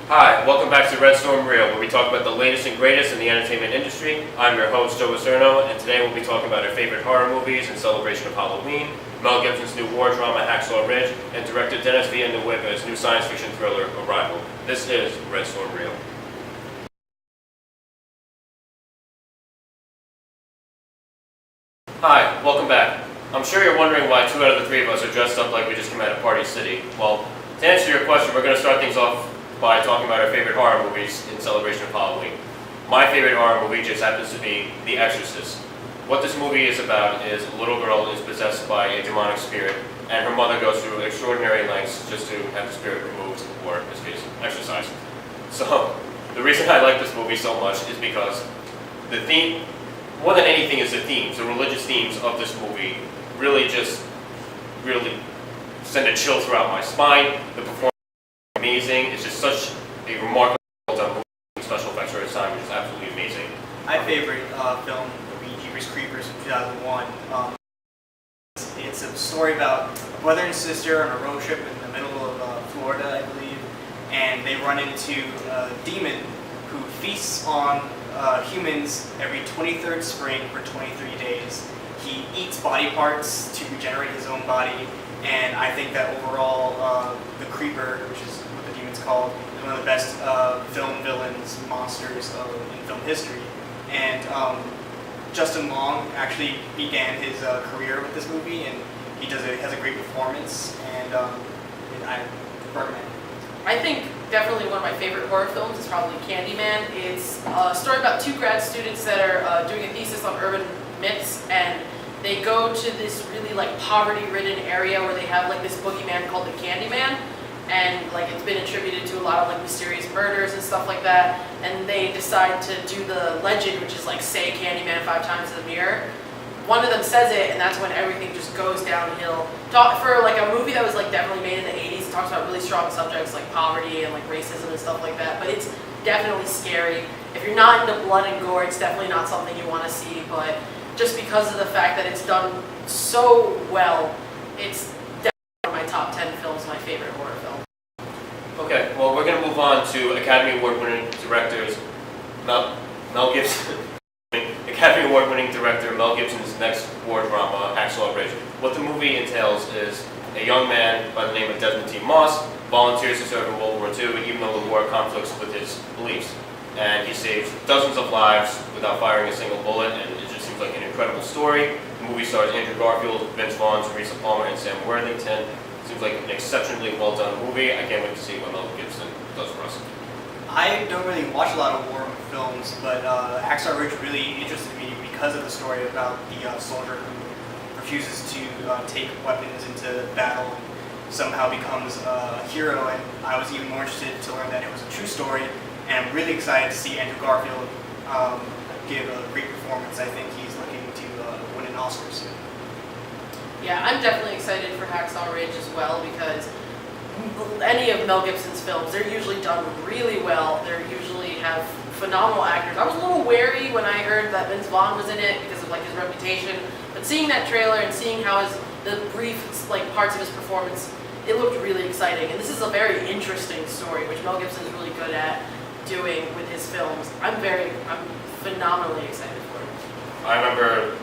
Hi, welcome back to Red Storm Reel, where we talk about the latest and greatest in the entertainment industry. I'm your host, Joe Acerno, and today we'll be talking about our favorite horror movies in celebration of Halloween, Mel Gibson's new war drama, Hacksaw Ridge, and director Denis Villeneuve's new science fiction thriller, Arrival. This is Red Storm Reel. Hi, welcome back. I'm sure you're wondering why 2 out of the 3 of us are dressed up like we just came out of Party City. Well, to answer your question, we're going to start things off by talking about our favorite horror movies in celebration of Halloween. My favorite horror movie just happens to be The Exorcist. What this movie is about is a little girl is possessed by a demonic spirit, and her mother goes through extraordinary lengths just to have the spirit removed, or in this case, exorcised. So, the reason I like this movie so much is because the theme, more than anything, is the themes. The religious themes of this movie really send a chill throughout my spine. The performance is amazing. It's just such a remarkable done movie. Special effects for its time, which is absolutely amazing. My favorite film would be Jeepers Creepers from 2001. It's a story about a brother and sister on a road trip in the middle of Florida, I believe, and they run into a demon who feasts on humans every 23rd spring for 23 days. He eats body parts to regenerate his own body, and I think that overall the Creeper, which is what the demon's called, is one of the best film villains, monsters in film history. And Justin Long actually began his career with this movie, and he has a great performance, and I recommend it. I think definitely one of my favorite horror films is probably Candyman. It's a story about 2 grad students that are doing a thesis on urban myths, and they go to this really poverty-ridden area where they have this boogeyman called the Candyman, and it's been attributed to a lot of mysterious murders and stuff like that. And they decide to do the legend, which is say Candyman 5 times in the mirror. One of them says it, and that's when everything just goes downhill. For a movie that was definitely made in the 80s, it talks about really strong subjects like poverty and racism and stuff like that. But it's definitely scary. If you're not into blood and gore, it's definitely not something you want to see. But just because of the fact that it's done so well, it's definitely one of my top 10 films, my favorite horror film. Okay, well, we're going to move on to Academy Award-winning directors Mel Gibson. Academy Award-winning director Mel Gibson's next war drama, Hacksaw Ridge. What the movie entails is a young man by the name of Desmond T. Moss volunteers to serve in World War II, even though the war conflicts with his beliefs. And he saves dozens of lives without firing a single bullet, and it just seems like an incredible story. The movie stars Andrew Garfield, Vince Vaughn, Teresa Palmer, and Sam Worthington. It seems like an exceptionally well-done movie. I can't wait to see what Mel Gibson does for us. I don't really watch a lot of war films, but Hacksaw Ridge really interested me because of the story about the soldier who refuses to take weapons into battle and somehow becomes a hero. And I was even more interested to learn that it was a true story, and I'm really excited to see Andrew Garfield give a great performance. I think he's looking to win an Oscar soon. Yeah, I'm definitely excited for Hacksaw Ridge as well, because any of Mel Gibson's films, they're usually done really well. They usually have phenomenal actors. I was a little wary when I heard that Vince Vaughn was in it because of his reputation, but seeing that trailer and seeing how the brief parts of his performance, it looked really exciting. And this is a very interesting story, which Mel Gibson is really good at doing with his films. I'm phenomenally excited for it. I remember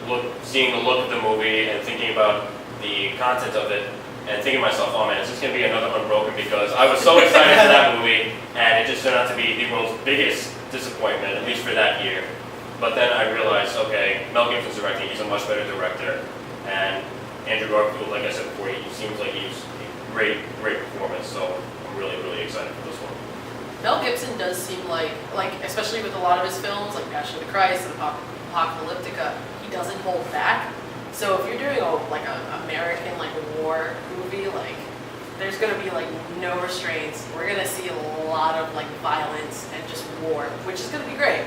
seeing the look of the movie and thinking about the content of it, and thinking to myself, oh man, is this going to be another Unbroken? Because I was so excited for that movie, and it just turned out to be the world's biggest disappointment, at least for that year. But then I realized, okay, Mel Gibson's directing, he's a much better director, and Andrew Garfield, like I said before, he seems like he's a great performance, so I'm really, really excited for this one. Mel Gibson does seem like especially with a lot of his films, like Passion of the Christ and Apocalyptica, he doesn't hold back. So if you're doing an American war movie, there's gonna be no restraints. We're gonna see a lot of violence and just war, which is gonna be great.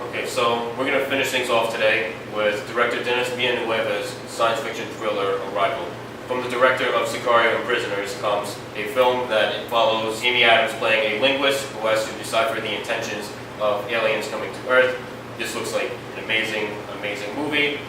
Okay, so we're gonna finish things off today with director Denis Villeneuve's science fiction thriller Arrival. From the director of Sicario and Prisoners comes a film that follows Amy Adams playing a linguist who has to decipher the intentions of aliens coming to Earth. This looks like an amazing movie.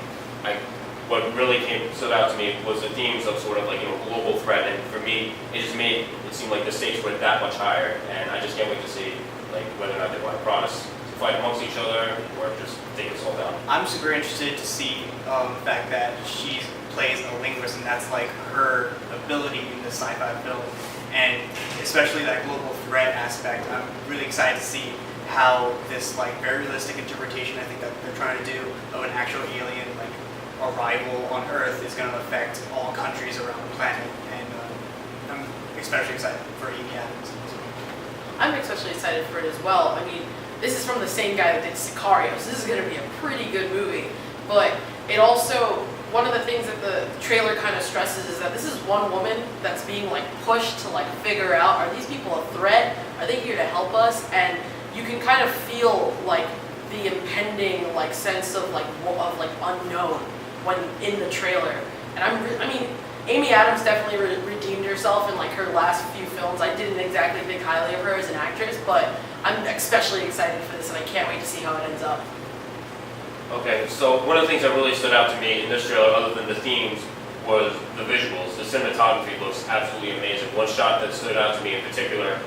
what really stood out to me was the themes of sort of like, global threat, and for me, it just made it seem like the stakes were that much higher, and I just can't wait to see like whether or not they want products to fight amongst each other or just take this all down. I'm super interested to see the fact that she plays a linguist, and that's like her ability in this sci-fi film, and especially that global threat aspect. I'm really excited to see how this like very realistic interpretation I think that they're trying to do of an actual alien like arrival on Earth is going to affect all countries around the planet, and I'm especially excited for Amy Adams. I'm especially excited for it as well. I mean, this is from the same guy that did Sicario, so this is going to be a pretty good movie. But it also, one of the things that the trailer kind of stresses is that this is one woman that's being like pushed to like figure out, are these people a threat? Are they here to help us? And you can kind of feel like the impending like sense of like unknown when in the trailer. And I mean, Amy Adams definitely redeemed herself in like her last few films. I didn't exactly think highly of her as an actress, but I'm especially excited for this, and I can't wait to see how it ends up. Okay, so one of the things that really stood out to me in this trailer, other than the themes, was the visuals. The cinematography looks absolutely amazing. One shot that stood out to me in particular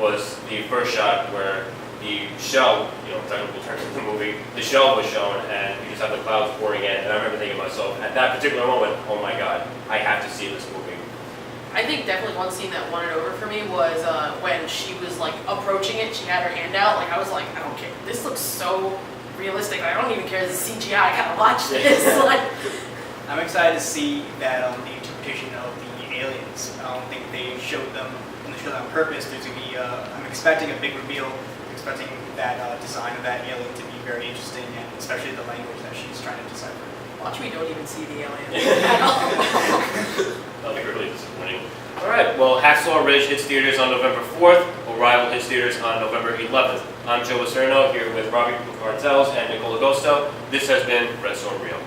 was the first shot where the shell, technical terms of the movie, the shell was shown, and you just have the clouds pouring in. And I remember thinking to myself, at that particular moment, oh my God, I have to see this movie. I think definitely one scene that won it over for me was when she was like approaching it, she had her hand out, like I was like, I don't care, this looks so realistic, I don't even care if it's CGI, I gotta watch this. Like, I'm excited to see that the interpretation of the aliens. I don't think they showed them on purpose. There's gonna be I'm expecting a big reveal. I'm expecting that design of that alien to be very interesting, and especially the language that she's trying to decipher. watch me don't even see the alien at all. That'll be really disappointing. All right, well, Hacksaw Ridge hits theaters on November 4th. Arrival hits theaters on November 11th. I'm Joe Lacerno here with Robbie Martels and Nicole Agosto. This has been Red Storm Reel.